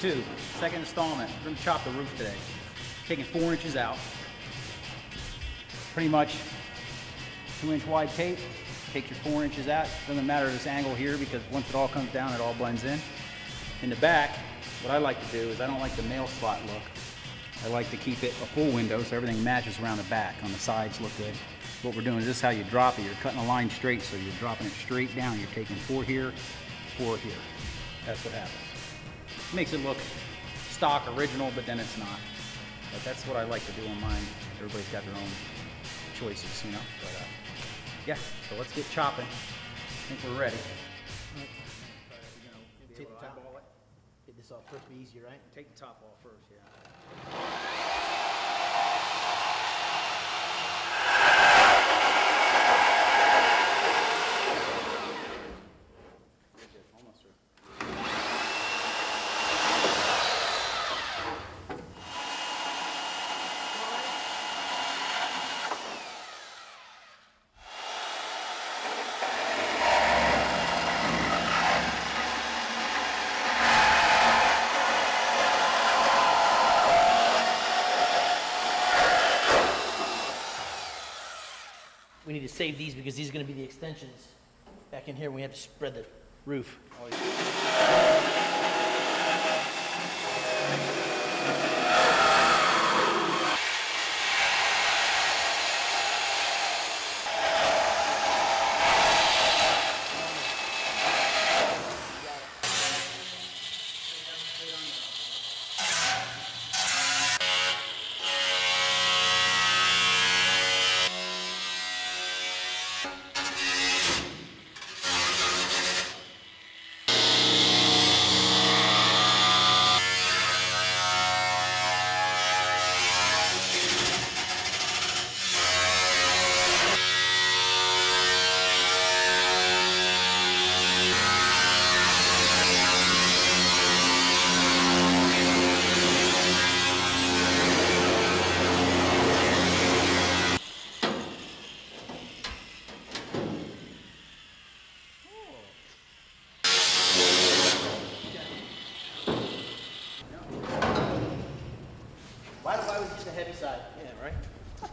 2, second installment. We're going to chop the roof today. Taking 4 inches out. Pretty much 2-inch wide tape. Takes your 4 inches out. Doesn't matter this angle here because once it all comes down, it all blends in. In the back, what I like to do is I don't like the mail slot look. I like to keep it a full window so everything matches around the back. On the sides look good. What we're doing is this is how you drop it. You're cutting a line straight, so you're dropping it straight down. You're taking 4 here, 4 here. That's what happens. Makes it look stock original, but then it's not. But that's what I like to do on mine. Everybody's got their own choices, you know. But yeah, so let's get chopping. I think we're ready. Take the top off. Get this off first, be easier, right? Take the top off first, yeah. We need to save these because these are going to be the extensions back in here when we have to spread the roof. Why was just the heavy side? Yeah, right? All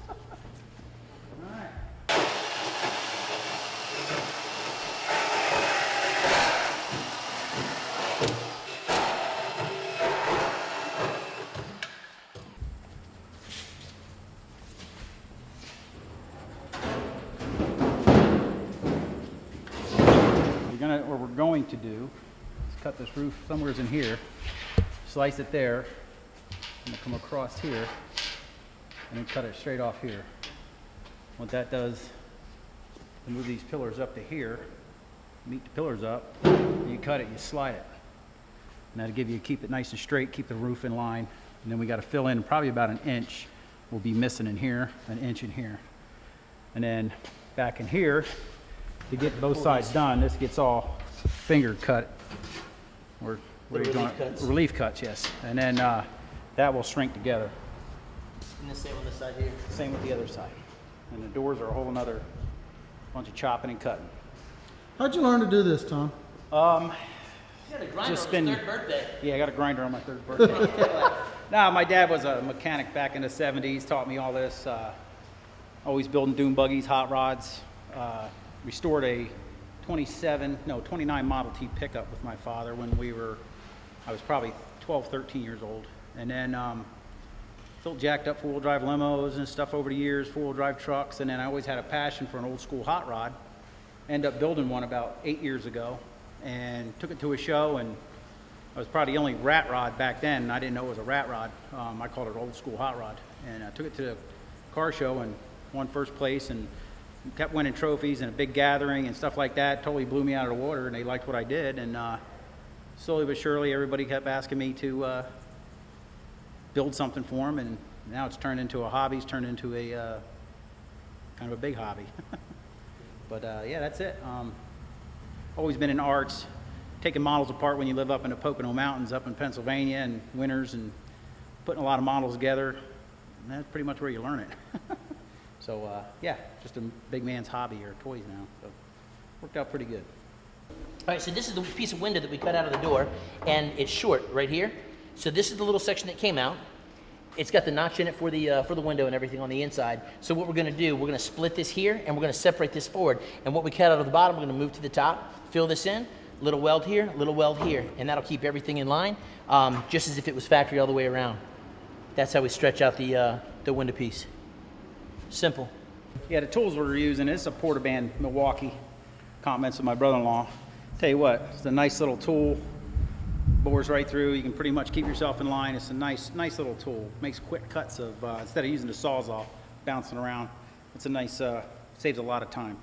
right. What we're going to do is cut this roof somewhere in here, slice it there, and come across here, and then cut it straight off here. What that does, to move these pillars up to here, meet the pillars up, you cut it, you slide it. And that'll give you, keep it nice and straight, keep the roof in line. And then we got to fill in probably about an inch. We'll be missing in here, an inch in here. And then back in here, to get both sides done, this gets all finger cut, or relief cuts, yes. And then that will shrink together. And the same on this side here. Same with the other side. And the doors are a whole nother bunch of chopping and cutting. How'd you learn to do this, Tom? You got a grinder Just on his 3rd birthday. Yeah, I got a grinder on my 3rd birthday. No, my dad was a mechanic back in the 70s, taught me all this. Always building dune buggies, hot rods. Restored a 29 Model T pickup with my father when I was probably 12, 13 years old. And then built jacked up 4-wheel drive limos and stuff over the years, 4-wheel drive trucks. And then I always had a passion for an old school hot rod. Ended up building one about 8 years ago and took it to a show, and I was probably the only rat rod back then. I didn't know it was a rat rod. I called it old school hot rod. And I took it to the car show and won first place and kept winning trophies and a big gathering and stuff like that. Totally blew me out of the water, and they liked what I did. And slowly but surely, everybody kept asking me to build something for them, and now it's turned into a hobby. It's turned into a kind of a big hobby. But yeah, that's it. Always been in arts, taking models apart when you live up in the Pocono Mountains up in Pennsylvania and winters, and putting a lot of models together. And that's pretty much where you learn it. So yeah, just a big man's hobby, or toys now. So worked out pretty good. All right, so this is the piece of window that we cut out of the door, and it's short right here. So this is the little section that came out. It's got the notch in it for the window and everything on the inside. So what we're gonna do, we're gonna split this here and we're gonna separate this forward. And what we cut out of the bottom, we're gonna move to the top, fill this in, little weld here, little weld here, and that'll keep everything in line, just as if it was factory all the way around. That's how we stretch out the window piece. Simple. Yeah, the tools we're using, it's a Portaband Milwaukee. Compliments of my brother-in-law. Tell you what, it's a nice little tool. Bores right through. You can pretty much keep yourself in line. It's a nice little tool. Makes quick cuts of instead of using the Sawzall, bouncing around. It's a nice saves a lot of time.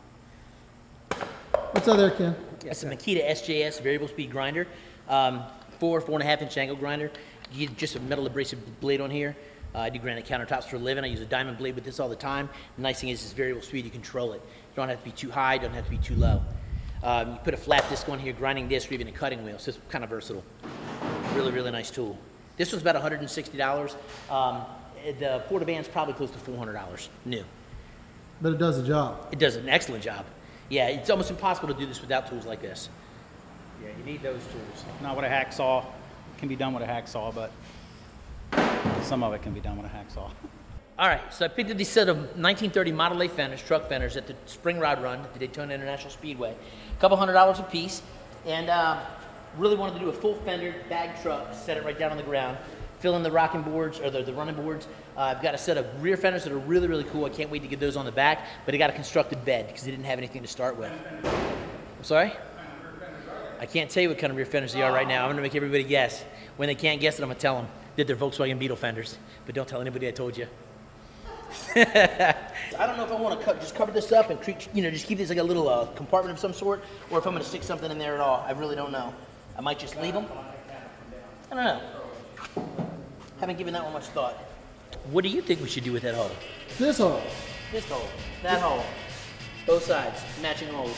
What's that there, Ken? It's a Makita SJS variable speed grinder, 4.5 inch angle grinder. You get just a metal abrasive blade on here. I do granite countertops for a living. I use a diamond blade with this all the time. The nice thing is it's variable speed. You control it. You don't have to be too high. You don't have to be too low. You put a flat disc on here, grinding disc, or even a cutting wheel. So it's kind of versatile. Really, really nice tool. This was about $160. The Portaband's probably close to $400 new. But it does the job. It does an excellent job. Yeah, it's almost impossible to do this without tools like this. Yeah, you need those tools. Not with a hacksaw. It can be done with a hacksaw, but some of it can be done with a hacksaw. All right, so I picked up these set of 1930 Model A fenders, truck fenders, at the Spring Rod Run at the Daytona International Speedway. A couple $100 a piece, and really wanted to do a full fender bag truck, set it right down on the ground, fill in the rocking boards, or the running boards. I've got a set of rear fenders that are really, really cool. I can't wait to get those on the back, but I got a constructed bed because they didn't have anything to start with. I'm sorry? I can't tell you what kind of rear fenders they are right now. I'm gonna make everybody guess. When they can't guess it, I'm gonna tell them that they're Volkswagen Beetle fenders, but don't tell anybody I told you. I don't know if I want to just cover this up and just keep this like a little compartment of some sort, or if I'm going to stick something in there at all. I really don't know. I might just leave them. I don't know. Haven't given that one much thought. What do you think we should do with that hole? This hole. This hole. That hole. Both sides. Matching holes.